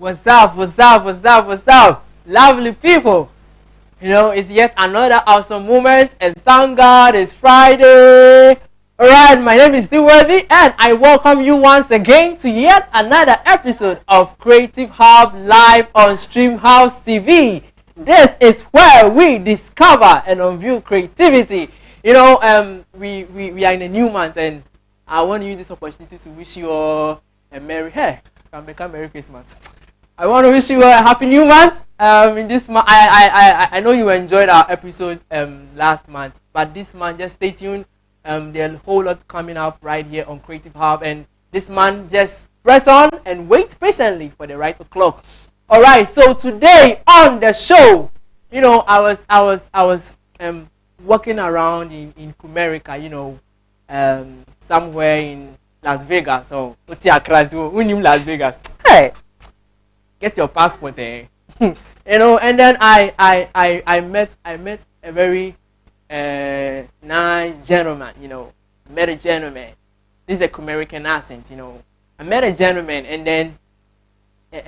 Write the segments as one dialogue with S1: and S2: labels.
S1: What's up? What's up? What's up? What's up? Lovely people. You know, it's yet another awesome moment, and thank God it's Friday. Alright, my name is Dwomoh, and I welcome you once again to yet another episode of Creative Hub Live on Streamhouse TV. This is where we discover and unveil creativity. You know, we are in a new month, and I want to use this opportunity to wish you all a Merry Christmas. I want to wish you a happy new month. In this month, I know you enjoyed our episode last month, but this month just stay tuned. There's a whole lot coming up right here on Creative Hub, and this month just press on and wait patiently for the right o'clock. All right. So today on the show, you know, I was walking around in Kumerica, you know, somewhere in Las Vegas. So Las Vegas. Hey. Get your passport there. You know, and then I met a very nice gentleman, you know. Met a gentleman. This is a American accent, you know. I met a gentleman, and then I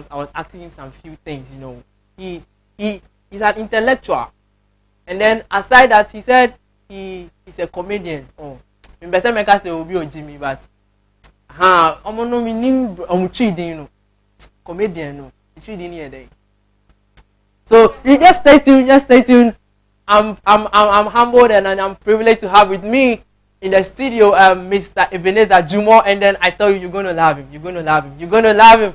S1: was asking him some few things, you know. He's an intellectual, and then aside that, he said he's a comedian. Oh, in Besemeka say Obi Ojimi, but comedian no. So you just stay tuned. I'm humbled and I'm privileged to have with me in the studio Mr. Ebenezer Dwomoh, and then I tell you, you're gonna love him.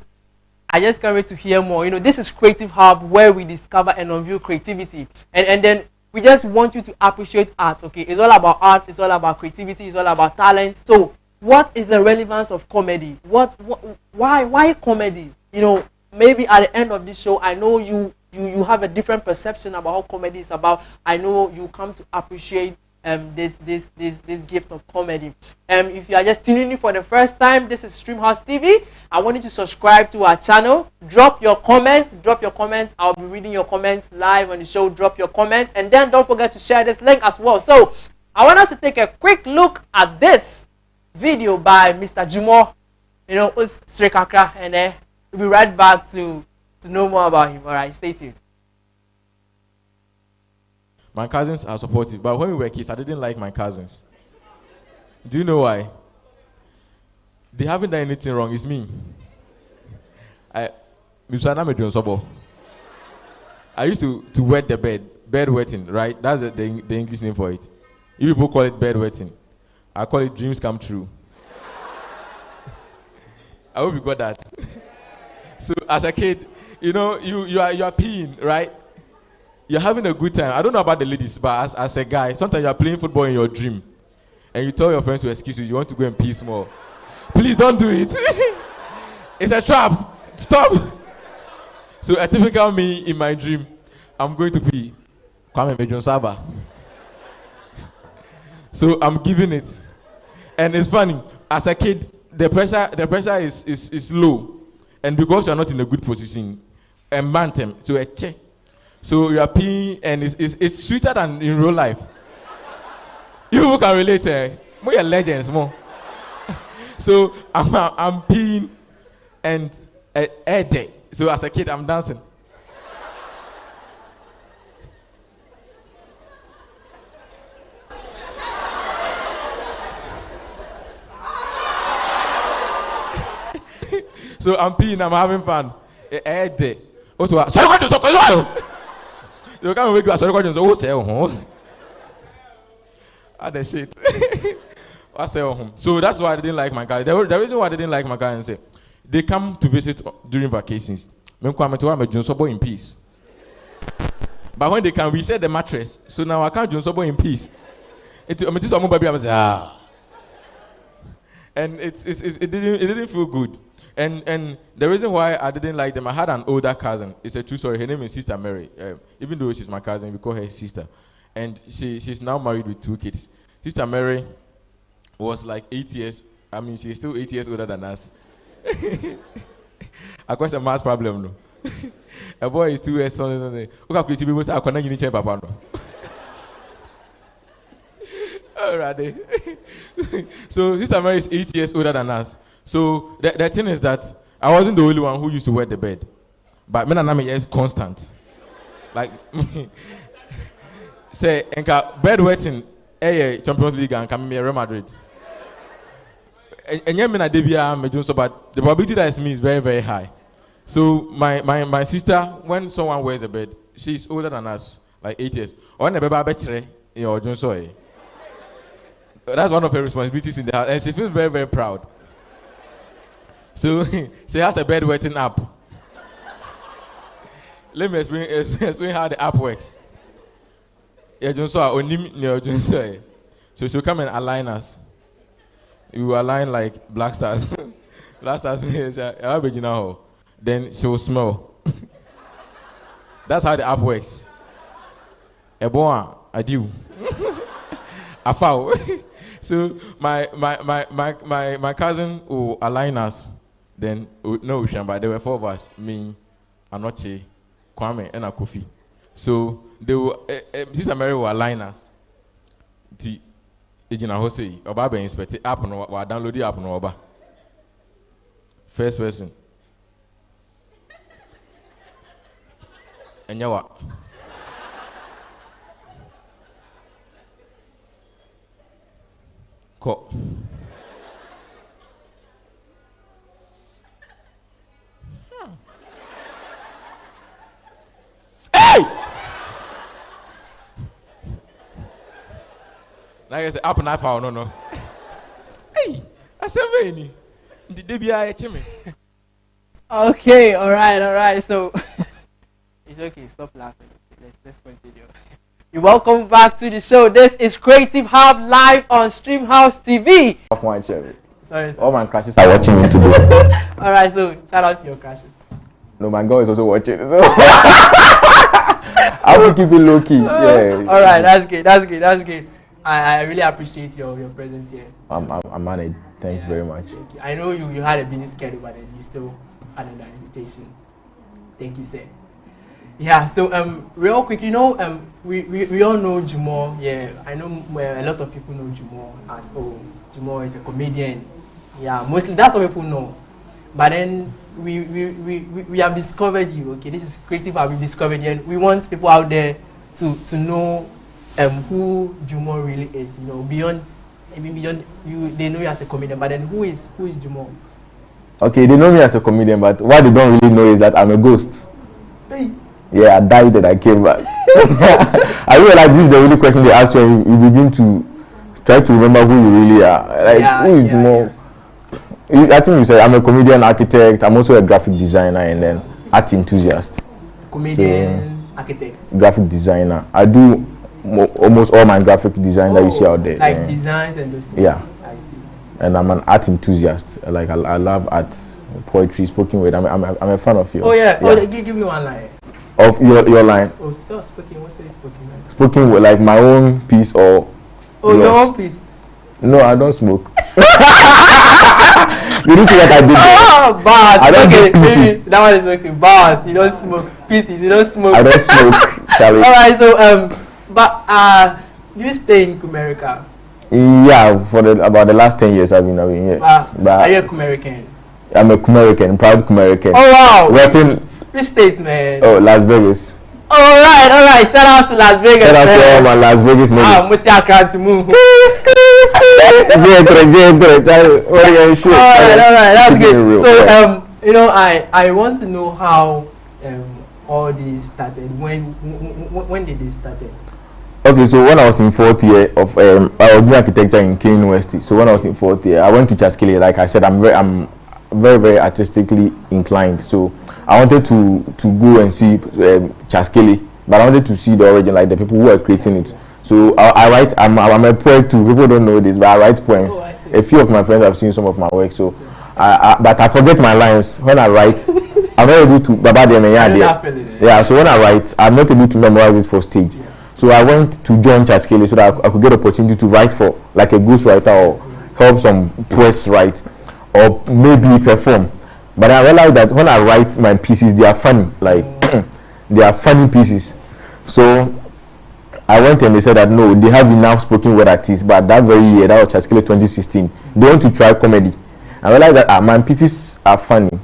S1: I just can't wait to hear more. You know, this is Creative Hub, where we discover and unveil creativity, and then we just want you to appreciate art. Okay, it's all about art, it's all about creativity, it's all about talent. So what is the relevance of comedy? Why comedy? You know, maybe at the end of this show, I know you have a different perception about how comedy is about. I know you come to appreciate this gift of comedy. If you are just tuning in for the first time, this is Streamhouse TV. I want you to subscribe to our channel. Drop your comments. I'll be reading your comments live on the show. Drop your comments, and then don't forget to share this link as well. So I want us to take a quick look at this video by Mr. Dwomoh, you know, Sri Kakra, and we'll be right back to know more about him. All right, stay tuned.
S2: My cousins are supportive, but when we were kids, I didn't like my cousins. Do you know why? They haven't done anything wrong. It's me. I used to wet the bed wetting, right? That's the English name for it. You people call it bed wetting. I call it dreams come true. I hope you got that. So as a kid, you know, you are peeing, right? You're having a good time. I don't know about the ladies, but as a guy, sometimes you're playing football in your dream, and you tell your friends to excuse you want to go and pee small. Please don't do it. It's a trap. Stop. So a typical me in my dream, I'm going to pee. Kwame Medjon Saba. So I'm giving it. And it's funny, as a kid, the pressure is low. And because you're not in a good position, a bantam, so a check. So you are peeing, and it's sweeter than in real life. You people can relate, more legends, more. So I'm peeing, and so as a kid, I'm dancing. So I'm peeing, I'm having fun. You can't wake up. The shit. So that's why I didn't like my guys. The reason why I didn't like my guys is they come to visit during vacations. In peace. But when they can reset the mattress, so now I can't do so in peace. And it didn't feel good. And the reason why I didn't like them, I had an older cousin. It's a true story. Her name is Sister Mary. Even though she's my cousin, we call her sister. And she's now married with 2 kids. Sister Mary was like 8 years. I mean, she's still 8 years older than us. I got a mass problem, no. A boy is 2 years older. Alright. So Sister Mary is 8 years older than us. So the thing is that I wasn't the only one who used to wet the bed, but me and Nami is constant. Like, say, enka bed wetting, Champions League and come Real Madrid. And yeah, me na debia me do so, but the probability that is me is very, very high. So my sister, when someone wears a bed, she's older than us, like 8 years. On the baby you know, that's one of her responsibilities in the house, and she feels very, very proud. So she has a bed wetting app. Let me explain how the app works. So she'll come and align us. We will align like black stars. Black stars. Then she will smell. That's how the app works. Eboa, adieu. Afao. So my cousin will align us. Then no, but there were 4 of us. Me, Anoche, Kwame, and Kofi. So they will. Sister Mary will align us. The Ejina Hosei, Oba inspect app no, or download the app no Oba. First person. And yawa. Ko. Hey! Like I said, up and I found no. Hey, I said, "Any, did they be a chimney?"
S1: Okay, all right. So it's okay. Stop laughing. Let's continue. You're welcome back to the show. This is Creative Hub live on Streamhouse TV. Sorry.
S3: All my crashes are watching me today.
S1: All right, so shout out to your crashes.
S3: No, my girl is also watching. So I will keep it low key. Yeah.
S1: All right, that's great. I really appreciate your presence here.
S3: I'm honored. Thanks very much.
S1: Thank you. I know you had a busy schedule, but then you still had an invitation. Thank you, sir. Yeah. So real quick, we all know Dwomoh. Yeah, I know a lot of people know Dwomoh as Dwomoh is a comedian. Yeah, mostly that's what people know. But then we have discovered you. Okay, this is Creative Hub. We discovered you, and we want people out there to know who Dwomoh really is. You know, beyond you, they know you as a comedian. But then who is Dwomoh?
S3: Okay, they know me as a comedian, but what they don't really know is that I'm a ghost.
S1: Hey.
S3: Yeah, I died and I came back. I realize this is the only question they ask when you begin to try to remember who you really are. Like, who is Dwomoh? I think you said I'm a comedian, architect. I'm also a graphic designer and then art enthusiast.
S1: Comedian, architect,
S3: graphic designer. I do almost all my graphic design that you see out there.
S1: Like designs and those things.
S3: Yeah.
S1: I see.
S3: And I'm an art enthusiast. Like I love art, poetry, spoken word. I'm a fan of yours.
S1: Oh yeah. Oh, give me one line.
S3: Of your line.
S1: Oh, so spoken. What's it spoken like?
S3: Spoken word, like my own piece or.
S1: Oh, your own piece.
S3: No, I don't smoke. You didn't see what I did there.
S1: Oh, bars.
S3: I don't do pieces.
S1: That one is okay. Bars. You don't smoke. Pieces. You don't smoke.
S3: I don't smoke. Charlie.
S1: All right. So but you stay in America?
S3: Yeah, for about the last 10 years I've been here.
S1: But are you a American?
S3: I'm a American, proud American.
S1: Oh wow.
S3: Working.
S1: Which state, man?
S3: Oh, Las Vegas.
S1: All right. Shout out to Las Vegas.
S3: Shout out to all my Las Vegas niggas.
S1: Muti Accra to move. All right, that's good. So I want to know how all this started. When did this started?
S3: Okay, so when I was in 4th year of I was doing architecture in Kane University. So when I was in 4th year, I went to Chaskele. Like I said, I'm very, very artistically inclined. So I wanted to go and see Chaskele, but I wanted to see the origin, like the people who are creating it. So I write. I'm a poet too. People don't know this, but I write poems.
S1: Oh,
S3: a few of my friends have seen some of my work. So, but I forget my lines when I write. I'm not able to. Yeah. So when I write, I'm not able to memorize it for stage. Yeah. So I went to join Chaskele so that I could get opportunity to write for like a ghostwriter or help some poets write or maybe perform. But I realized that when I write my pieces, they are funny. Like they are funny pieces. So I went and they said that no, they have enough spoken word artists. But that very year, that was Chaskele 2016, they want to try comedy. I realized that my pieces are funny,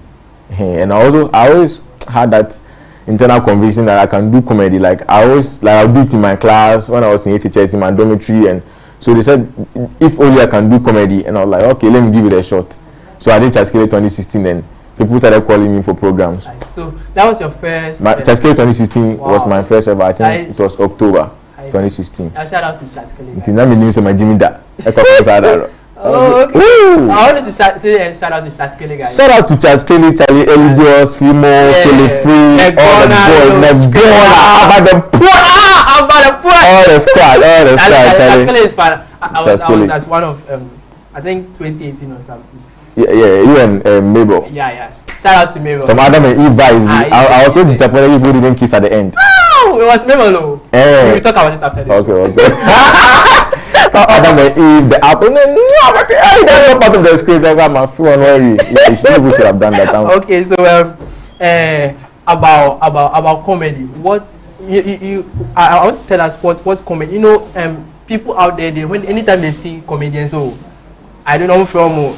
S3: and I always had that internal conviction that I can do comedy. Like I'll do it in my class when I was in HHS in my dormitory, and so they said if only I can do comedy, and I was like, okay, let me give it a shot. So I did Chaskele 2016, and people started calling me for programs.
S1: So that was your first.
S3: Chaskele 2016 was my first ever. I think it was October 2016.
S1: Shout out to Chaskele. Oh, okay. I wanted to say shout out to Chaskele guys.
S3: Shout out to Chaskele, Charlie, Elidios, Limo, Telefree, all the boys, about the poor, all the squad,
S1: Chaskele is fun. I was at one of I think 2018 or something.
S3: Yeah, you and Mabel.
S1: Yeah. Shout out to Mabel.
S3: Some Adam and Eve vibes. I was so disappointed people didn't kiss at the end.
S1: Oh, it was Mabel though. We will talk about it after this.
S3: Okay. Adam and Eve, the apple. No, I part of the script. I got my phone already. You should have done that.
S1: Okay, so about comedy. What I want to tell us what comedy. You know, people out there, anytime they see comedians, I don't know from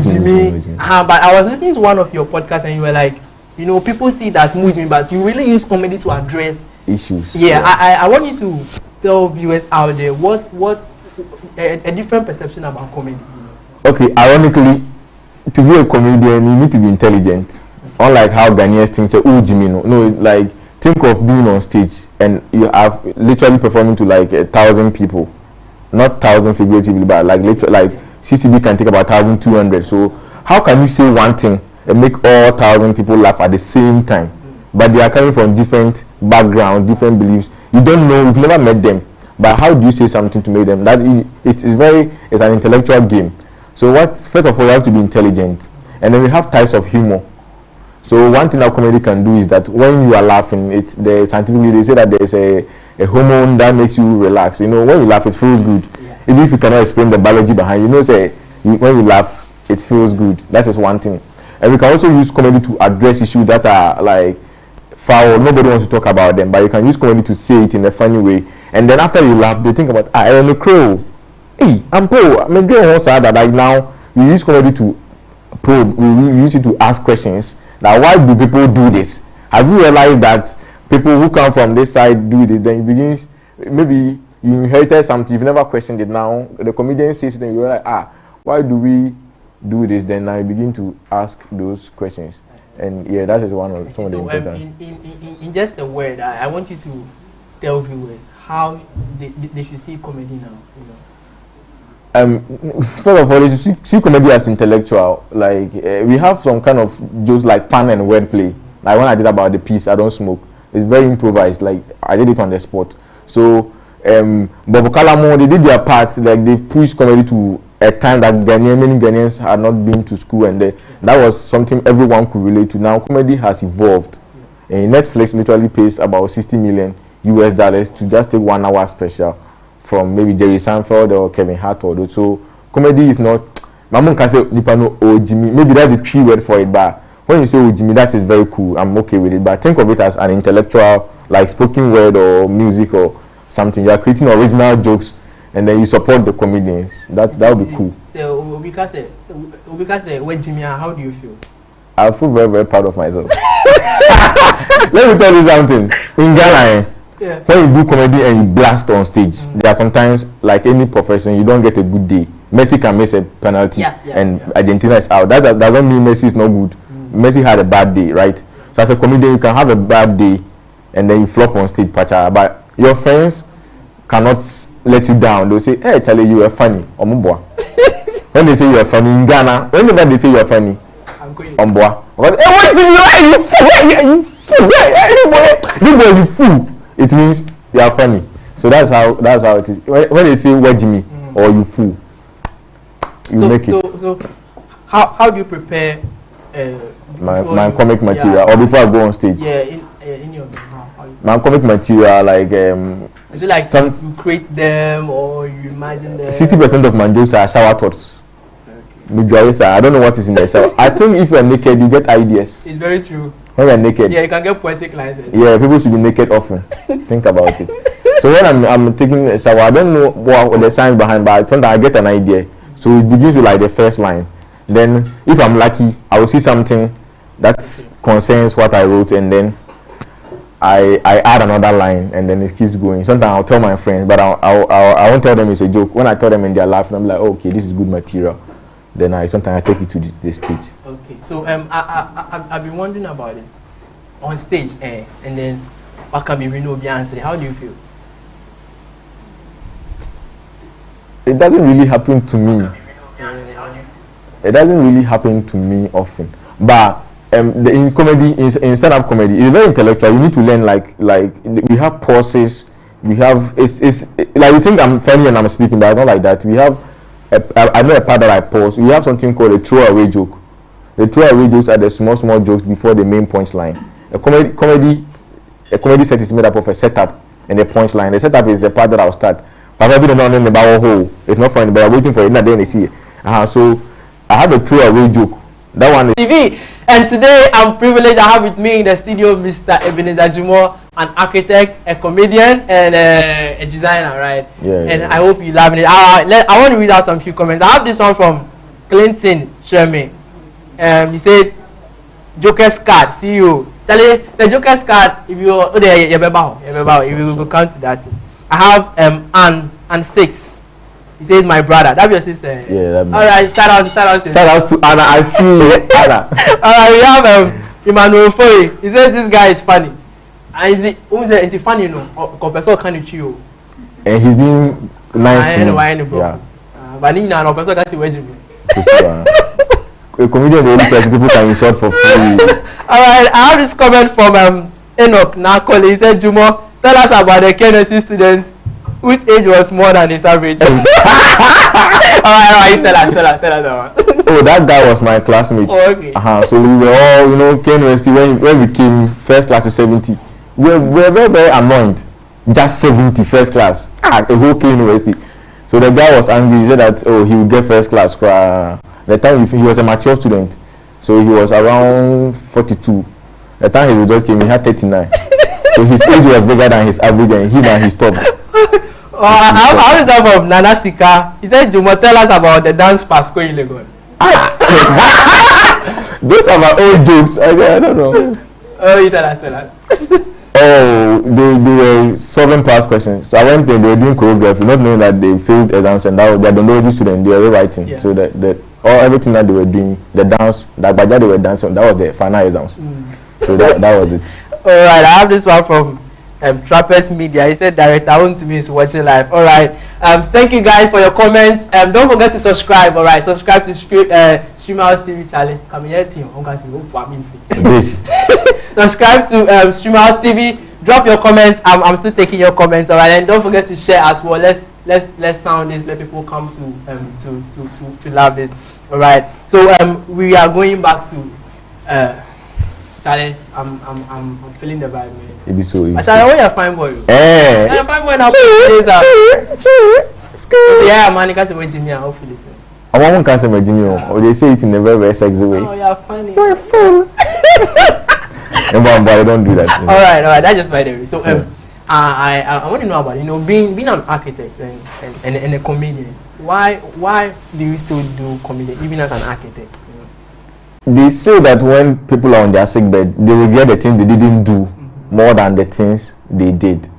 S1: Jimmy. But I was listening to one of your podcasts, and you were like, you know, people see it as Mujimi, but you really use comedy to address
S3: issues.
S1: Yeah. I want you to tell viewers out there what a different perception about comedy.
S3: Okay, ironically, to be a comedian, you need to be intelligent. Unlike how Ghanaians think, say, Jimmy, no, like think of being on stage and you have literally performing to like 1,000 people, not 1,000 figuratively, but like literally, like CCB can take about 1,200. So how can you say one thing and make all 1,000 people laugh at the same time? But they are coming from different backgrounds, different beliefs. You don't know, you've never met them. But how do you say something to make them? That it's an intellectual game. So first of all, you have to be intelligent, and then we have types of humor. So one thing that comedy can do is that when you are laughing, scientifically they say that there is a hormone that makes you relax. You know, when you laugh, it feels good. Yeah. Even if you cannot explain the biology behind, when you laugh, it feels good. That is one thing. And we can also use comedy to address issues that are like foul. Nobody wants to talk about them, but you can use comedy to say it in a funny way. And then after you laugh, they think about, I am a crow. Hey, I'm pro. I'm a girl also that like now we use comedy to probe. We use it to ask questions. Now, why do people do this? Have you realized that people who come from this side do this? Then you begin, maybe you inherited something, you've never questioned it. Now the comedian says it, and you're like, why do we do this? Then now you begin to ask those questions. And yeah, that is one of some of the important.
S1: In just a word, I want you to tell viewers how they should see comedy now. You know.
S3: First of all, you see comedy as intellectual. Like we have some kind of jokes like pun and wordplay. Like when I did about the piece, I don't smoke. It's very improvised. Like I did it on the spot. So Bobo Kalamo, they did their part. Like they pushed comedy to a time that many Ghanaians had not been to school, and that was something everyone could relate to. Now comedy has evolved. And Netflix literally pays about $60 million to just take 1 hour special from maybe Jerry Seinfeld or Kevin Hart or so. Comedy is not. Mamun can say Nipano or Jimmy. Maybe that's the tree word for it, but when you say Jimmy, that is very cool. I'm okay with it. But think of it as an intellectual, like spoken word or music or something. You are creating original jokes, and then you support the comedians. That would be cool.
S1: So because when Jimmy, how do you feel?
S3: I feel very, very proud of myself. Let me tell you something. In Ghana, when you do comedy and you blast on stage, there are sometimes, like any profession, you don't get a good day. Messi can miss a penalty and Argentina is out. That doesn't mean Messi is not good. Messi had a bad day, right? So as a comedian, you can have a bad day and then you flop on stage, but your friends cannot let you down. They'll say, hey, Charlie, you are funny. When they say you are funny in Ghana, whenever they say you are funny, hey, what do you like? You fool! You fool! It means you are funny. So that's how it is. When they say what Jimmy or you fool, make it.
S1: So how do you prepare
S3: my comic material or before I go on stage?
S1: Yeah, in your
S3: my comic material, like
S1: is it like you create them or you imagine them?
S3: 60% of my jokes are shower thoughts. Okay. I don't know what is in the shower. I think if you're naked, you get ideas.
S1: It's very true.
S3: When you're naked,
S1: you can get poetic lines.
S3: Yeah, people should be naked often. Think about it. So when I'm taking a shower, I don't know what the science behind, but I get an idea. So it begins with like the first line. Then if I'm lucky, I will see something that concerns what I wrote, and then I add another line, and then it keeps going. Sometimes I'll tell my friends, but I won't tell them it's a joke. When I tell them and they're laughing, I'm like, oh, okay, this is good material. Then sometimes I take it to the stage.
S1: Okay, so I've been wondering about this on stage, and then what can be no answer? How do you feel?
S3: It doesn't really happen to me. It doesn't really happen to me often, but in comedy, in stand-up comedy, it's very intellectual. You need to learn like we have pauses. We have it's like you think I'm funny and I'm speaking, but it's not like that. We have I know a part that I pause. We have something called a throwaway joke. The throwaway jokes are the small jokes before the main punchline. A comedy set is made up of a setup and a punchline. The setup is the part that I'll start. But I don't know about whole. It's not funny, but I'm waiting for it. Not then they see it. So I have a throwaway joke. That one is
S1: TV. And today I'm privileged. I have with me in the studio Mr. Ebenezer Dwomoh, an architect, a comedian, and a designer, right?
S3: Yeah.
S1: And I hope you're loving it. I want to read out some few comments. I have this one from Clinton Sherman. He said, Joker's card, CEO. Charlie, the Joker's card, if you if you go count to that. I have and 6. He says my brother. That's your sister.
S3: Yeah, that means.
S1: All right, shout out
S3: to Anna. I see Anna.
S1: All right, we have Emmanuel Foy. He says this guy is funny. And is it who's it funny, you know? Or kind of chill.
S3: And he's being nice to me.
S1: Yeah. But you know, person can see where you
S3: a comedian is the only person people can insult for free.
S1: All right, I have this comment from Enoch Nakole. He said, Dwomoh, tell us about the KNSC students whose age was more than his average. All right, tell us.
S3: Oh, that guy was my classmate.
S1: Oh, okay.
S3: So we were all, KNSC, when we came first class to 70. We were very, very annoyed. Just 70 first class. A whole KNSC. So the guy was angry. He said that, he would get first class. The time he was a mature student. So he was around 42. The time his result came, he had 39. So his age was bigger than his average, and he stopped.
S1: How is that from Nana Sika? He said, Dwomoh, tell us about the dance Pasco in Legon.
S3: Those are my old jokes. I don't know.
S1: Oh, you tell us.
S3: They were solving past questions. So I went there, they were doing choreography, not knowing that they failed exams, and that they're the knowledge student, they were writing. Yeah. So everything that they were doing, the dance, that Baja they were dancing, that was the final exams. So that was it.
S1: Alright, I have this one from Trappers Media. He said, Director, I want to be watching live. Alright, thank you guys for your comments. Don't forget to subscribe. Alright, subscribe to Stream House TV, Charlie. Come here, team. Subscribe to Stream House TV. Drop your comments. I'm still taking your comments. Alright, and don't forget to share as well. Let's sound this. Let people come to love it. Alright, so we are going back to Charlie. I'm feeling the vibe, man.
S3: It be so easy.
S1: Charlie, where you fine boy?
S3: You're
S1: fine boy now. Yeah, man, you can't say Virginia. Hopefully,
S3: I want to say Virginia. Or they say it in a very, very sexy way.
S1: Oh, you're funny.
S3: You're fool. But I don't do that.
S1: All right. That's just by the way. So I want to know about being an architect and a comedian. Why do you still do comedy even as an architect?
S3: They say that when people are on their sick bed, they will get the things they didn't do more than the things they did.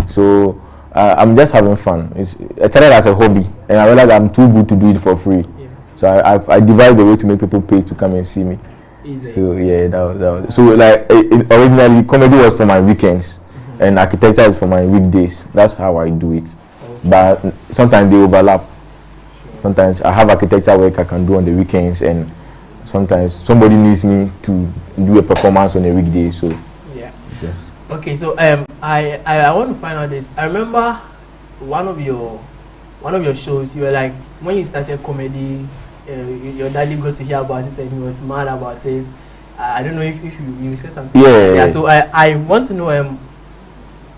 S3: So I'm just having fun. It started as a hobby, and I realized I'm too good to do it for free. Yeah. So I devised a way to make people pay to come and see me. Easy. So yeah, that was so like originally comedy was for my weekends, and architecture is for my weekdays. That's how I do it. Okay. But sometimes they overlap. Sure. Sometimes I have architecture work I can do on the weekends, and sometimes somebody needs me to do a performance on a weekday. So
S1: yeah. Yes. Okay, so I want to find out this. I remember one of your shows. You were like, when you started comedy, your daddy got to hear about it and he was mad about it. I don't know if you said something. Yeah. So I want to know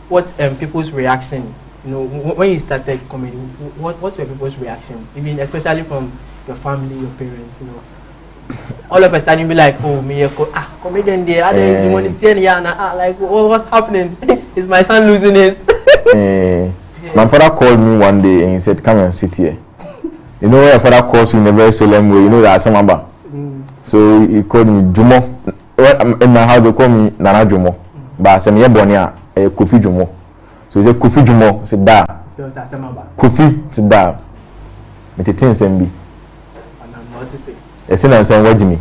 S1: what people's reaction. When you started comedy, what were people's reaction? Even especially from your family, your parents. All of a sudden you be like, oh, me comedian there, like what's happening? Is my son losing his?
S3: My father called me one day and he said, come and sit here. You know, when your father calls you in a very solemn way, you know that Asamaba. So he called me Dwomoh. In my house they call me Nana Dwomoh. But some year born here, Kofi Dwomoh. So he said Kofi Dwomoh. I said da.
S1: So it's Asamaba.
S3: Kofi said da. Me te ten sembi.
S1: And I'm not it.
S3: I said I'm saying what me.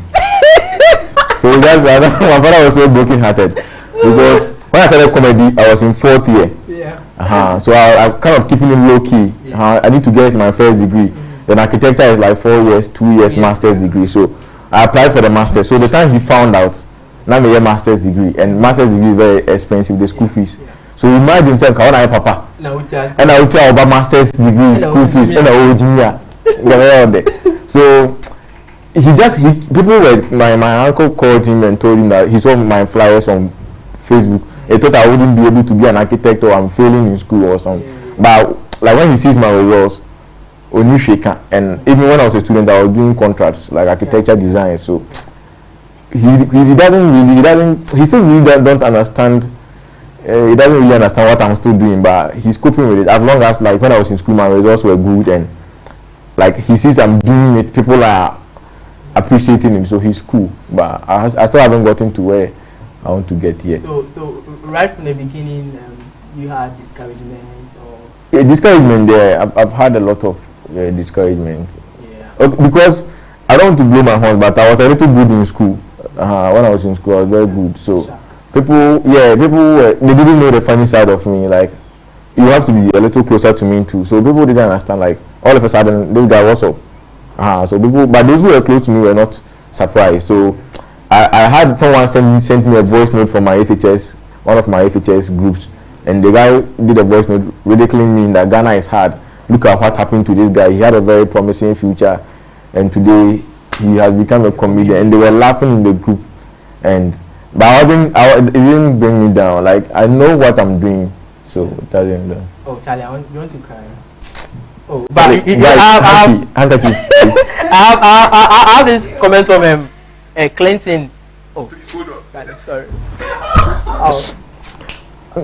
S3: So that's why my father was so broken-hearted because when I started comedy, I was in 4th year.
S1: Yeah.
S3: So I kind of keeping him low key. I need to get my first degree. Then architecture is like 4 years, 2 years master's degree. So I applied for the master. So the time he found out, now I have master's degree, and master's degree is very expensive. The school fees. So imagine himself, I want to papa, and I will tell about master's degree school fees, and I will junior. So people were my uncle called him and told him that he saw my flyers on Facebook. He thought I wouldn't be able to be an architect or I'm failing in school or something. But like when he sees my results, only shaker. And even when I was a student, I was doing contracts like architecture design. So he still really don't understand. He doesn't really understand what I'm still doing, but he's coping with it. As long as like when I was in school, my results were good and like he sees I'm doing it, people are appreciating him, so he's cool. But I still haven't gotten to where I want to get yet.
S1: So right from the beginning, you had discouragement or?
S3: Yeah, discouragement there. I've had a lot of discouragement.
S1: Yeah.
S3: Okay, because I don't want to blow my horn, but I was a little good in school. When I was in school, I was very good. So people they didn't know the funny side of me. Like you have to be a little closer to me too. So people didn't understand. Like all of a sudden, this guy was up. So people, but those who were close to me were not surprised. So I had someone sent me a voice note from my FHS, one of my FHS groups, and the guy did a voice note ridiculing me that Ghana is hard. Look at what happened to this guy. He had a very promising future, and today he has become a comedian. And they were laughing in the group, but it didn't bring me down. Like I know what I'm doing, so it doesn't.
S1: Oh, Charlie, you want to cry? Oh, but
S3: Charlie, I
S1: have this comment from Clinton. Oh, Charlie, sorry. Oh.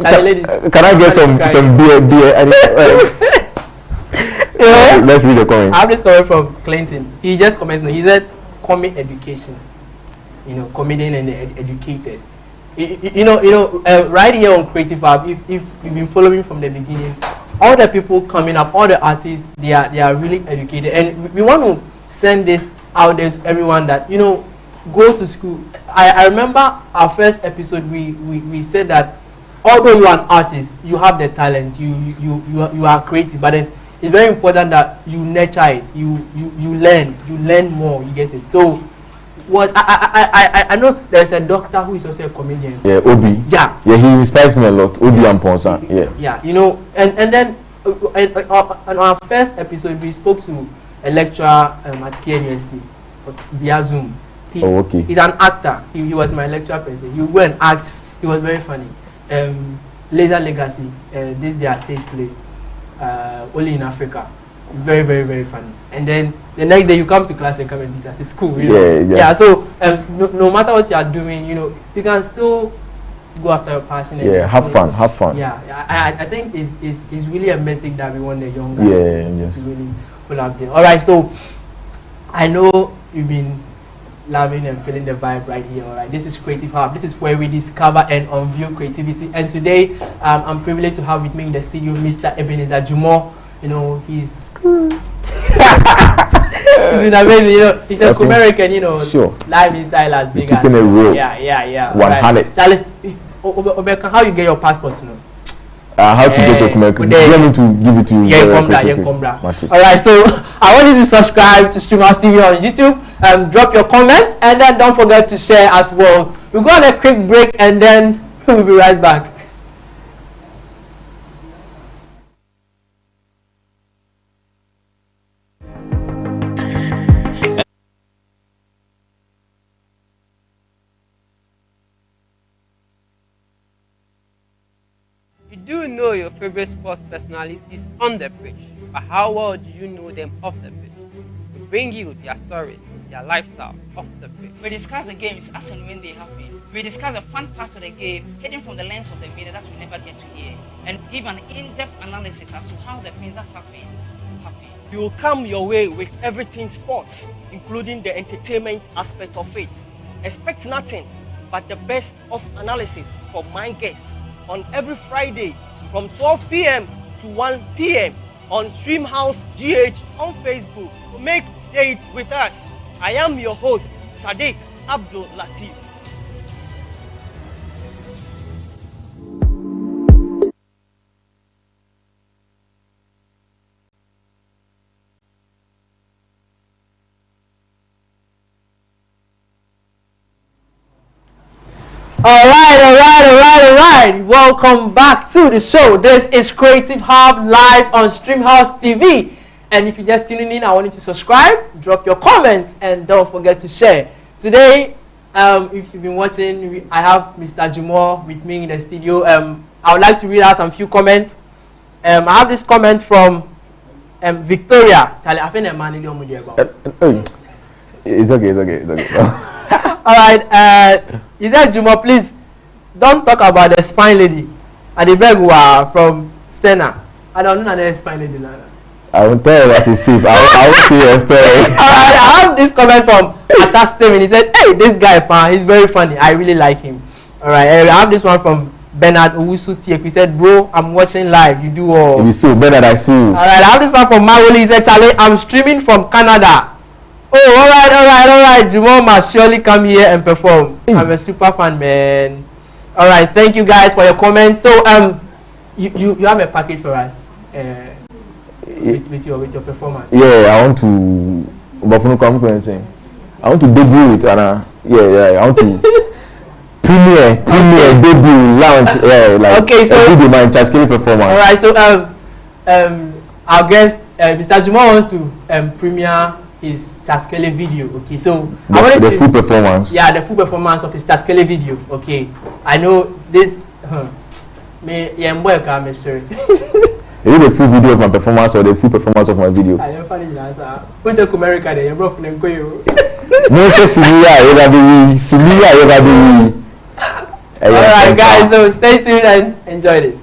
S1: Charlie,
S3: can I get some beer? Let's read the comment.
S1: I have this comment from Clinton. He just commented. He said, "Comic education, comedian and educated." Right here on Creative Hub, if you've been following from the beginning, all the people coming up, all the artists, they are really educated, and we want to send this out there to everyone that go to school. I remember our first episode. We said that although you are an artist, you have the talent, you are creative, but then it's very important that you nurture it. You learn more. You get it. So what I know there's a doctor who is also a comedian.
S3: Yeah, Obi.
S1: Yeah,
S3: he inspires me a lot. Obi and Ponsa.
S1: Yeah, and then on our first episode we spoke to a lecturer at KNUST via Zoom.
S3: Okay.
S1: He's an actor. He was my lecturer person. He went and act. He was very funny. Laser Legacy. This their stage play. Only in Africa. Very, very, very funny. And then the next day you come to class and come and teach us. It's cool. Yeah. So no matter what you are doing, you can still go after your passion.
S3: And have fun.
S1: Yeah. I think it's really a message that we want the young guys to really pull up there. All right. So I know you've been loving and feeling the vibe right here. All right. This is Creative Hub. This is where we discover and unveil creativity. And today I'm privileged to have with me in the studio Mr. Ebenezer Dwomoh. He's he's been amazing. He's a American.
S3: Sure.
S1: Lifestyle as big as.
S3: Keeping it real.
S1: Yeah.
S3: 100.
S1: Charlie, how you get your passport?
S3: How to get your American? Do you want me to give it to you?
S1: Yeah. All right. So I want you to subscribe to Streamhouse TV on YouTube. Drop your comment and then don't forget to share as well. We'll go on a quick break and then we'll be right back.
S4: You do know your favorite sports personalities on the pitch, but how well do you know them off the pitch? We bring you their stories, their lifestyle off the pitch.
S5: We discuss the games as and when they happen. We discuss the fun parts of the game, hidden from the lens of the media that we never get to hear, and give an in-depth analysis as to how the things that happen happy.
S6: We will come your way with everything sports, including the entertainment aspect of it. Expect nothing but the best of analysis from my guests on every Friday from 12 p.m. to 1 p.m. on Streamhouse GH on Facebook. Make dates with us. I am your host, Sadiq Abdul Latif.
S1: All right. Welcome back to the show. This is Creative Hub live on Streamhouse TV. And if you're just tuning in, I want you to subscribe, drop your comments, and don't forget to share. Today, if you've been watching, I have Mr. Dwomoh with me in the studio. I would like to read out some few comments. I have this comment from Victoria. Charlie, I think I'm managing
S3: It's okay.
S1: All right. He said, Dwomoh, please don't talk about the spine lady. And the beg from Senna. I don't know the spine lady.
S3: I will tell you as it's safe. I will see your story.
S1: I have this comment from Atastim. He said, hey, this guy, he's very funny. I really like him. All right. I have this one from Bernard Owusu Tiek. He said, bro, I'm watching live. You do all.
S3: It is so Bernard, I see you.
S1: All right. I have this one from Mawuli. He said, Charlie, I'm streaming from Canada. Oh, all right. Dwomoh must surely come here and perform. I'm a super fan, man. All right. Thank you guys for your comments. So, you have a package for us with your performance.
S3: Yeah, I want to. I want to debut it, and I want to premiere debut launch. Yeah, like
S1: okay, so
S3: do my Chaskele performance.
S1: All right. So our guest, Mr. Dwomoh wants to premiere his Chaskele video. Okay, so I wanted
S3: the full performance.
S1: Yeah, the full performance of his Chaskele video. Okay, I know this. Sorry.
S3: Is it the full video of my performance or the full performance of my video?
S1: I never find it, sir. What's the America? You're broke.
S3: No,
S1: Alright, guys, so stay tuned and enjoy this.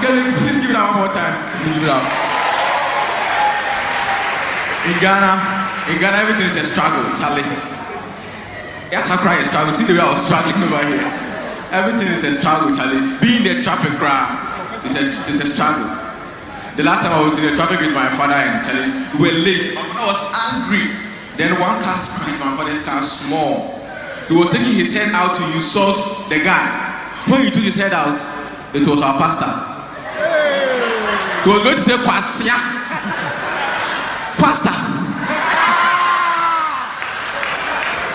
S2: Please give it up one more time. Please give it up. In Ghana, everything is a struggle, Charlie. Yes, I cry a struggle. See the way I was struggling over here. Everything is a struggle, Charlie. Being the traffic crowd is a struggle. The last time I was in the traffic with my father and Charlie, we were late. My father was angry. Then one car scratched my father's car small. He was taking his head out to insult the guy. When he took his head out, it was our pastor. He was going to say, Pastor.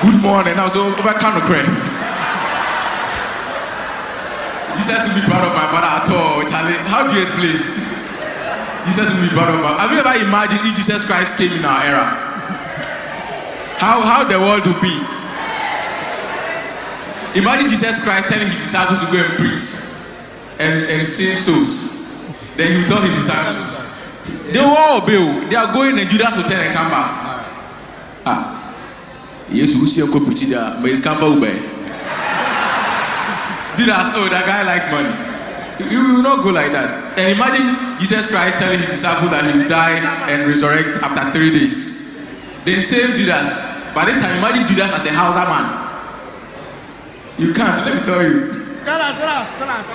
S2: Good morning. I was over to pray. Jesus will be proud of my father at all, Charlie. How do you explain? Jesus will be proud of my. Have you ever imagined if Jesus Christ came in our era? How the world would be? Imagine Jesus Christ telling his disciples to go and preach and save souls. Then he told his disciples, they will all obey. They are going and Judas will turn and come back. Yes, we see a copy there, but it's come for Uber. Judas, oh, that guy likes money. You will not go like that. And imagine Jesus Christ telling his disciples that he will die and resurrect after 3 days. Then same Judas. By this time, imagine Judas as a Hausa man. You can't, let me tell you.
S7: Tell us.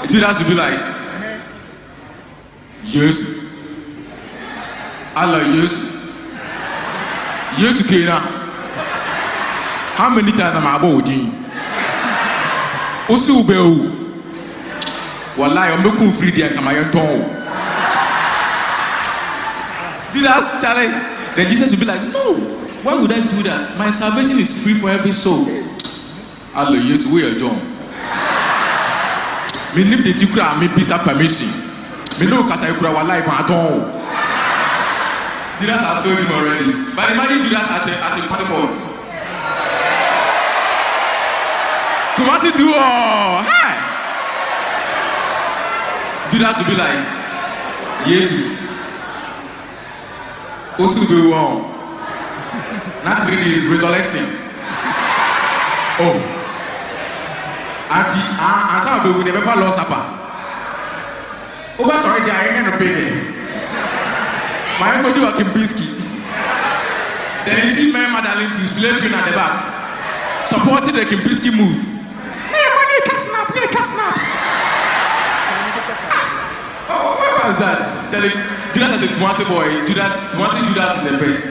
S2: Judas will be like, yes. Allah, yes. Yes, Kena. How many times am I about you? Osu Ubeu. Wallahi, I'm not free there. Come on, Judas, Charlie. Then Jesus will be like, no. Why would I do that? My salvation is free for every soul. Allah, yes, we are John. Me need the tikura me pizza permission. Me know because I could have life at all. Judas has told him already. But imagine Judas as a possible. Kumasi do all. Hey. Judas will be like, yes. Also do all. Not 3 days resurrection. Oh. Auntie, and some people will never lose supper. Oh, sorry, they are in a baby. My uncle do a Kempinski. Then you see my mother to sleeping at the back, supporting the Kempinski move. Oh, what was that? Telling Judas as a Kumasi boy, Kumasi Judas is the best.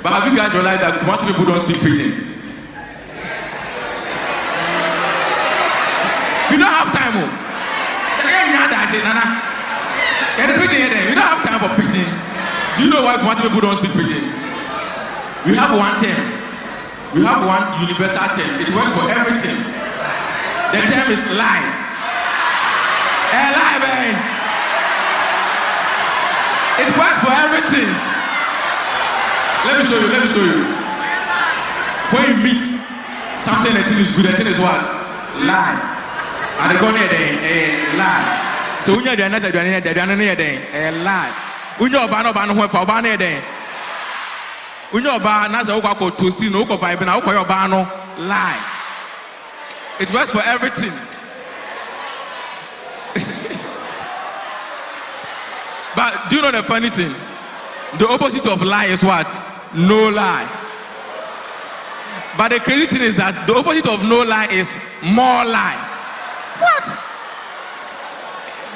S2: But have you guys realized that Kumasi people don't speak preaching? We don't have time. We don't have time for preaching. Do you know why Kumasi people don't speak preaching? We have one term. We have one universal term. It works for everything. The term is lie. Lie, man. It works for everything. Let me show you. When you meet something that is good, that is what? Lie. And they go near there, lie. So when you're there, lie. When you're bano for bano there. When you're bano, toasting, no vibe, now for your bano, lie. It works for everything. But do you know the funny thing? The opposite of lie is what? No lie. But the crazy thing is that the opposite of no lie is more lie. What?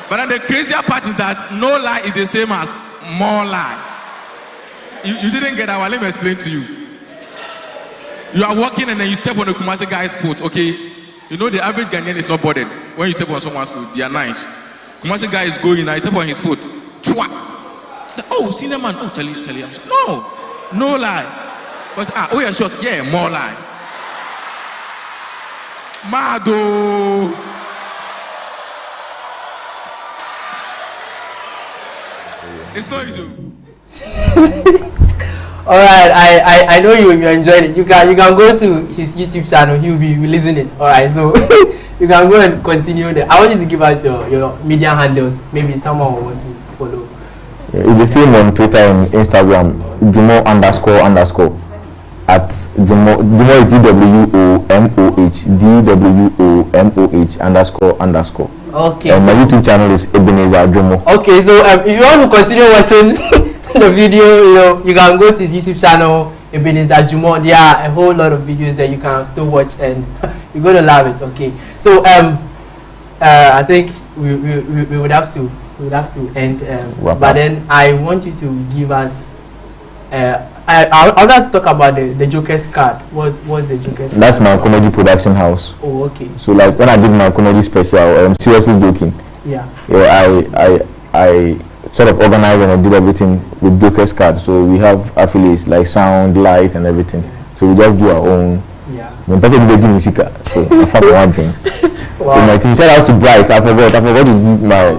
S2: But then the crazier part is that no lie is the same as more lie. You didn't get that one. Let me explain to you. You are walking and then you step on the Kumasi guy's foot, okay? You know the average Ghanaian is not bothered. When you step on someone's foot, they are nice. Kumasi guy is going now, you step on his foot. Chua! Oh, senior man. Oh, tell you. No lie. But oh, you're short. Yeah, more lie. Mado. It's not easy.
S1: All right, I know you enjoyed it. You can go to his YouTube channel. He'll be releasing it. All right, so you can go and continue there. I want you to give us your media handles. Maybe someone will want to follow.
S3: It's the same on Twitter and Instagram. Dwomoh __ at Dwomoh. Dwomoh is DWOMOH __.
S1: Okay.
S3: And my YouTube channel is Ebenezer Dwomoh.
S1: Okay, so if you want to continue watching the video, you can go to his YouTube channel, Ebenezer Dwomoh. There are a whole lot of videos that you can still watch, and you're going to love it. Okay, so I think we would have to end, but then I want you to give us. I want to talk about the Joker's card. What's the Joker's?
S3: That's my comedy production house.
S1: Oh, okay.
S3: So like when I did my comedy special, I'm seriously joking.
S1: Yeah.
S3: I sort of organized and I did everything with Joker's card. So we have affiliates like sound, light, and everything. So we just do our own.
S1: Yeah.
S3: So I found one thing.
S1: Wow.
S3: My team, shout out to Bright. I forgot to give my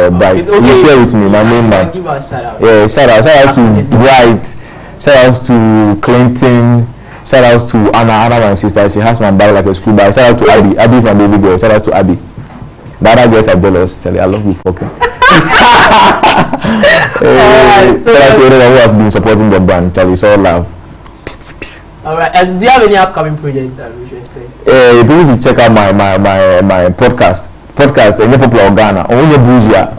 S3: Bright.
S1: Okay.
S3: You share with me, my main man.
S1: Give us a shout out.
S3: Yeah, shout out to Bright. Shout out to Clinton. Shout out to Anna, my sister. She has my bag like a school bag. Shout out to Abby. Abby is my baby girl. Shout out to Abby. The other girls are jealous. Charlie, I love you fucking. Shout out to everyone who has been supporting the brand. Charlie, it's all love.
S1: Alright, do you have any upcoming projects we should explain?
S3: People should check out my podcast. Any popular Ghana. Only Buzia.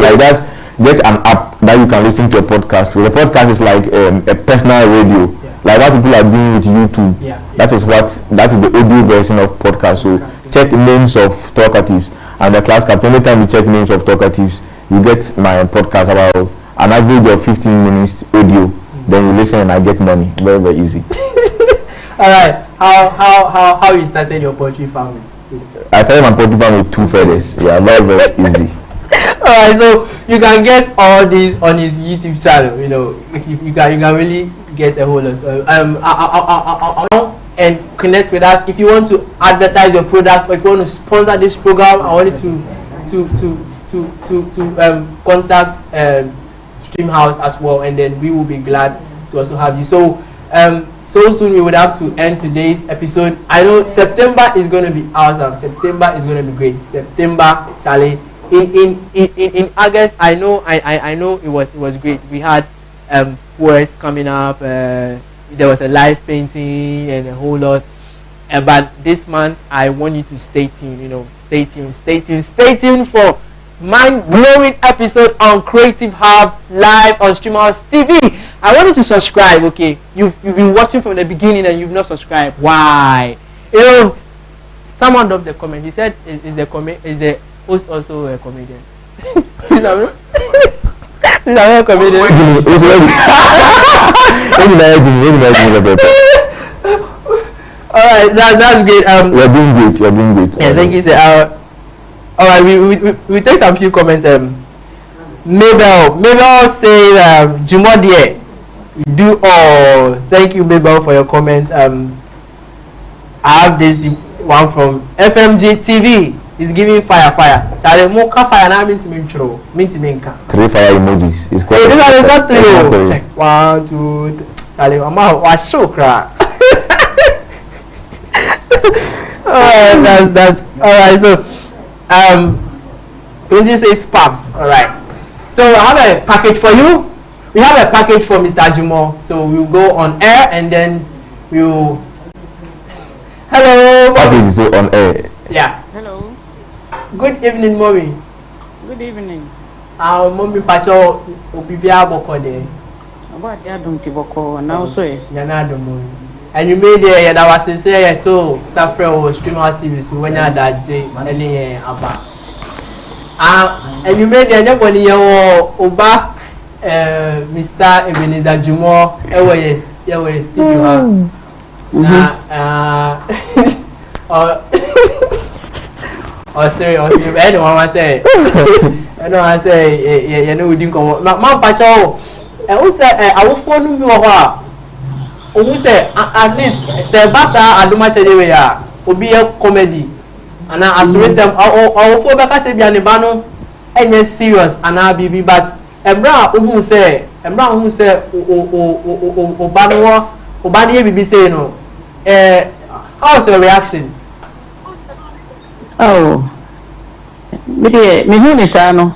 S3: Like that's get an app that you can listen to a podcast with. The podcast is like a personal radio. Yeah. Like what people are doing with YouTube. Yeah. That is the audio version of podcast. So check names of talkatives and the class captain. Anytime you check names of talkatives, you get my podcast about an average of 15 minutes audio. Then you listen and I get money. Very, very easy.
S1: All right. How you started your poetry farm?
S3: I started my poetry farm with 2 feathers. Yeah, very, very easy.
S1: Alright, so you can get all these on his YouTube channel. You can really get a whole lot. I and connect with us. If you want to advertise your product or if you want to sponsor this program, I want you to contact Streamhouse as well, and then we will be glad to also have you. So so soon we would have to end today's episode. I know September is going to be awesome. September is going to be great. September, Charlie. In August, I know it was great. We had words coming up. There was a live painting and a whole lot. But this month, I want you to stay tuned. Stay tuned for mind-blowing episode on Creative Hub live on Streamhouse TV. I want you to subscribe. Okay, you've been watching from the beginning and you've not subscribed. Why? Someone dropped the comment. He said, "Is the host also a comedian?" He's a comedian. All right, that's great.
S3: You're doing great.
S1: Yeah, thank you, sir. All right, we take some few comments. Mabel says, "Dwomoh dear, do all." Thank you, Mabel, for your comment. I have this one from FMG TV. He's giving fire. Charlie, more fire now. Mean to me
S3: 3 fire emojis. It's quite.
S1: This one is not 3. 1, 2, 3. Charlie, I'm was so crack. Alright, that's alright. So, Quincy says spams. Alright. So I have a package for you. We have a package for Mr. Dwomoh. So we'll go on air and then we'll. Hello.
S3: Package is on air.
S1: Yeah.
S8: Hello.
S1: Good evening, mommy.
S8: Good evening.
S1: Mommy Pacho Obibia Boko there.
S8: About the Adam Tiboko now, so
S1: Yanado. And you made it, that was sincere to suffer or Streamhouse TV, so when you had that J, any about. And you made the anybody Oba, Mr. Ebenezer Dwomoh, yes, still you have. Anyone was say, you know, we didn't go. Mom Pacho, and who said, I will phone you over. Who say at least the basta aduma chede ya obi a comedy and as raise them our for beka say bia ne ba no enye serious and bibi but embra who say o ba no bibi say no how's your reaction?
S8: Oh, me hu ni sa no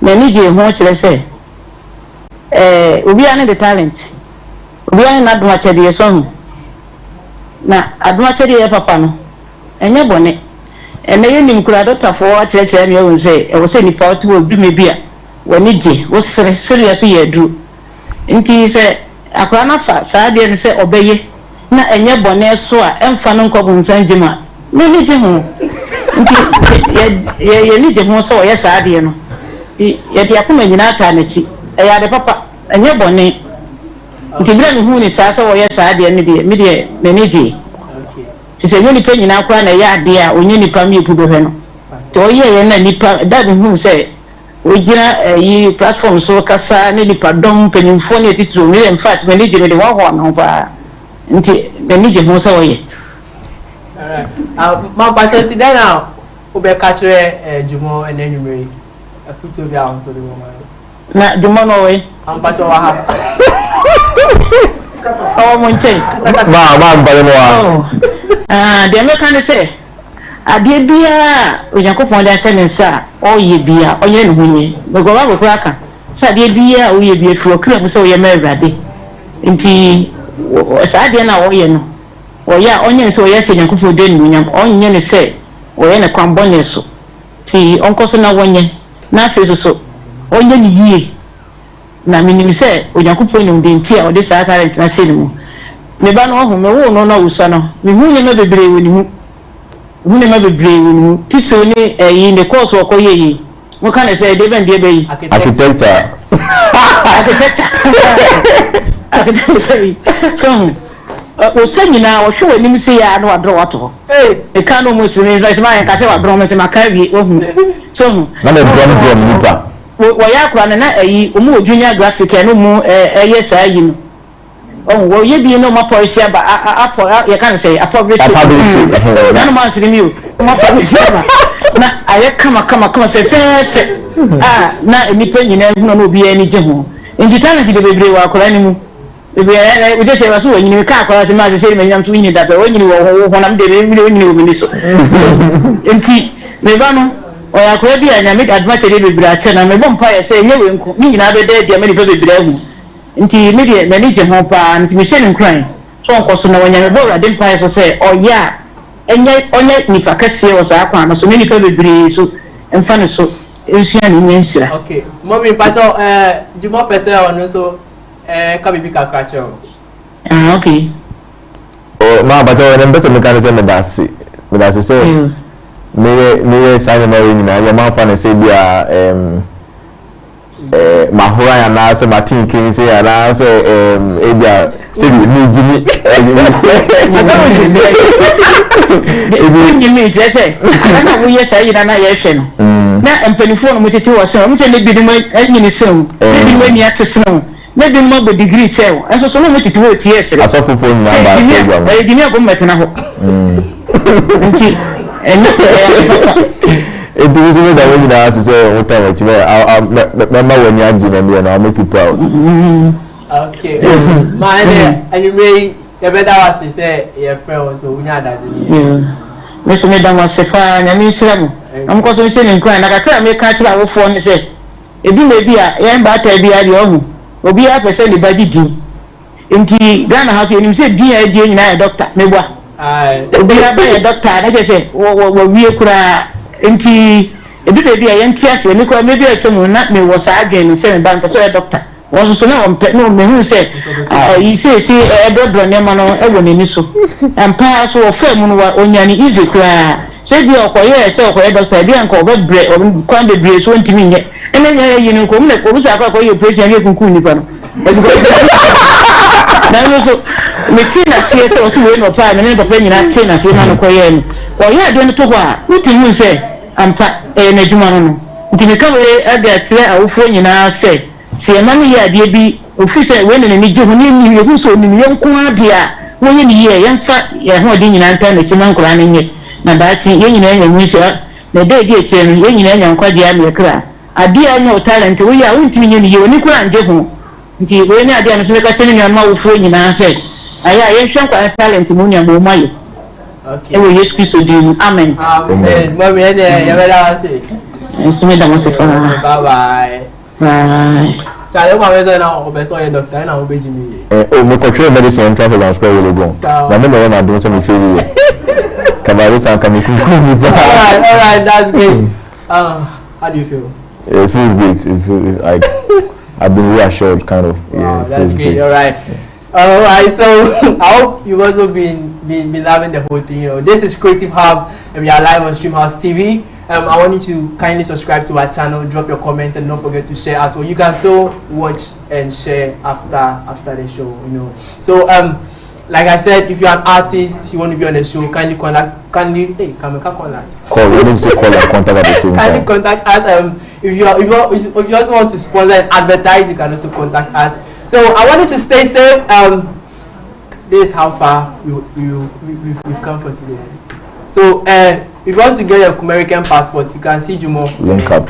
S8: me ni je ho kire say obi ane the talent obi ane na do achede so na adu achede papa no enye bone ene yenim kura doctor for achede me won say e wo say nipa otu obi me bia woni je wo sere serious ye duru nti say akwa na fa saa de ne say obeye na enye bone so a emfa no nkọ bu nsanjima me ni je ho ye ni je ho so ye saa de no ye de akoma nyina aka na chi e ya de papa enye bone nti bra ni hu ni saa so ye saa de ne de me de manage ti se nyoni pe nyina akwa na ya de a onye nipa mi pudo he no to ye na nipa da bi hu se ojira yi platform so kasa ne nipa dom penimfo ne titiro me in fact manage me de wa ho no ba nti manage ho so ye.
S1: Alright. My pastor sit down now. Obe kachre Dwomoh and enyumere. A photo bi a so the woman.
S8: Na Dwomoh no we.
S1: Am pastor wa ha.
S8: Oh monche.
S3: Ma mbale mo wa.
S8: De me kan say ade bia Onyankopon da se ne nsa o ye bia onye ne hunye. Be go ba go aka. Sa de bia o ye bia furo kra mu so ye ma awrade. Nti sa de na o ye no. Oya onye nso oya se Nyankopon de ne nyam onye ne se oya ne kwambonye so ti onkoso na wonye na afi so onye ne yie na minim se Onyankopon ne de ntia o de sa talent na se ne mu me ba no ho me wo no na wusa no me hu ne bebre woni hu ne bebre woni tito ni yi ne course wo ko yeyi mo kan se de ben de be yi
S3: Architecture.
S8: So o senyina o hwe wani mse ya na wadro wato e ka no mo sini like ma ka se wadro me se maka wi ohun so
S3: Na me drum nipa.
S8: wo ya kura na ayi o mu odwunya graphic no mu eye saa yi no oh well you be no more policy but you can say a public none man to you more policy na I come say na nipa nyina no be any jemo nti talent de bebre wa akora ni mu we just say so nyini ka akora se ma se me nyam to nyini da be nyini wo honam de be nyini wo mi so nti me ba no o ya akora bi anya make advantage de bebre a che na me bom pa ye say nye we nko ni nyina be de me nipa bebre ahu nti me de me ni je ho pa nti me se ni nkran so onko so na wanya me bo ra de pa so say o ya onye nipa kase wo sa akwa no so me nipa bebre so emfa no so
S1: okay, mommy, pastor, Dwomoh person on so come be kakra
S8: okay.
S3: Oh, ma but when best mechanism me that say me sign me na your man fan say bia mahora ya na say Martin King say ya na say ebia say me Jimmy
S8: Jimmy say ana wo yes ayi na ye hwe no na empanifo no mutete wo se mo se ne bi mo anyini sem ne bi mo ni atesem ne bi mo be degree tell enso so no mutete wo tie sere
S3: asofofo ni na ba program
S8: e gini agom metena ho nti
S3: it was me that when I say what time it's me when you agin and I make you proud.
S1: Okay. Man, and you may you better was say your friend so unya da jini.
S8: Me so me da was fa na mi sram. Am ko so say nkran na kakra me ka kira wo fo ne say ebi me bia ye ba ta bia de ohu. Obi a person the body di. Nti Ghana ha so ni say dia die nyina ya doctor me bua. Obi a ba ya doctor na say wo wie kura nti ebi bia ye ntia se ni ko me bia twemu na me wo sa adwen say me ba nko so ya doctor. Wọ́n sọ náà wọ́n pẹ̀ ní ọmọ ẹ̀hún sẹ̀ yìí sí ẹ̀ẹ́dọ́dọ̀ ní ẹ̀ma náà ẹ̀wọ̀ n'ani so ẹ̀mpa so ọ̀fẹ́ mu no wa ọ̀nyani easy koraa ṣé bí ọkọ̀ yẹ ẹ̀sẹ̀ ọkọ̀ yẹ dọ́kítà ẹ̀bí ànkọ̀ ọ̀bẹ brẹ̀ kwan bebree so ntumi nyẹ ẹ̀nà ẹ̀nyẹ yẹ yìí nìkọ̀ ọ̀mùnà ọ̀bùsọ̀ akọ̀ yẹ operation yẹ kunkun nípa no ẹ̀dùkọ̀ so mi tí na sí ẹsẹ̀ ọ̀sùn wẹ̀ nọ̀ paa mi ní pàpẹ́ nyina tí na sí ẹ̀ma nìkọ̀ yẹ ẹ̀nu ọ̀yẹ́ adé ní tó hɔ a wọ́n ti hu sẹ̀ ampa ẹ̀yẹ n'adwuma no no nti mi ká wọ́n ẹ̀dẹ̀ àtìlẹ̀ àwòfó nyinaa sẹ̀ se na me ya de bi ofise we ne ni je ho ni ni hu so ni ye nko ade a wo ye ni ye yemfa ye ho de nyina nta na chi na nkora ne nye na da chi ye nyina nya hu so na de de chi no ye nyina nya nkwa de a me kra ade a nya talent wo ya wontimi nye ni ye oni kura nje ho nti we ni ade a no so ka chi ni nya ma wo fu nyina se aya ye hwe nkwa talent mu nya mo maye okay ewo Yesu Kristo di amen
S1: amen mo me ne ya bela wase
S8: ensume da mo se fa
S1: bye bye
S8: bye.
S1: Chale kwa weza na obeso ye doctor na obeji mi.
S3: Me control medicine traffic and spell will go. Na me no na do some failure. Kabari san kan ku.
S1: All right, that's great. How do you feel?
S3: It feels great. It feels like I've been reassured kind of.
S1: Wow,
S3: yeah,
S1: that's great.
S3: great.
S1: All right, so I hope you've also been loving the whole thing. You know, this is Creative Hub and we are live on Streamhouse TV. I want you to kindly subscribe to our channel, drop your comments, and don't forget to share as well. You can still watch and share after the show, you know. So like I said, if you're an artist, you want to be on the show, kindly contact. Call. You need to call and contact at the same time. Kindly contact us. If you also want to sponsor and advertise, you can also contact us. So I want you to stay safe. This is how far we've come for today. So if you want to get your American passport, you can see Dwomoh.
S3: Link up.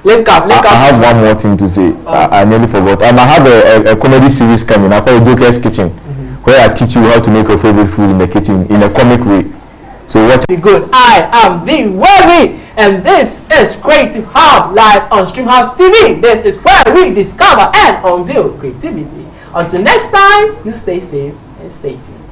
S1: Link up.
S3: I have one more thing to say. I nearly forgot. I have a comedy series coming. I call it Joker's Kitchen, where I teach you how to make your favorite food in the kitchen in a comic way. So watch.
S1: Be good. I am Dwomoh, and this is Creative Hub live on Streamhouse TV. This is where we discover and unveil creativity. Until next time, you stay safe and stay tuned.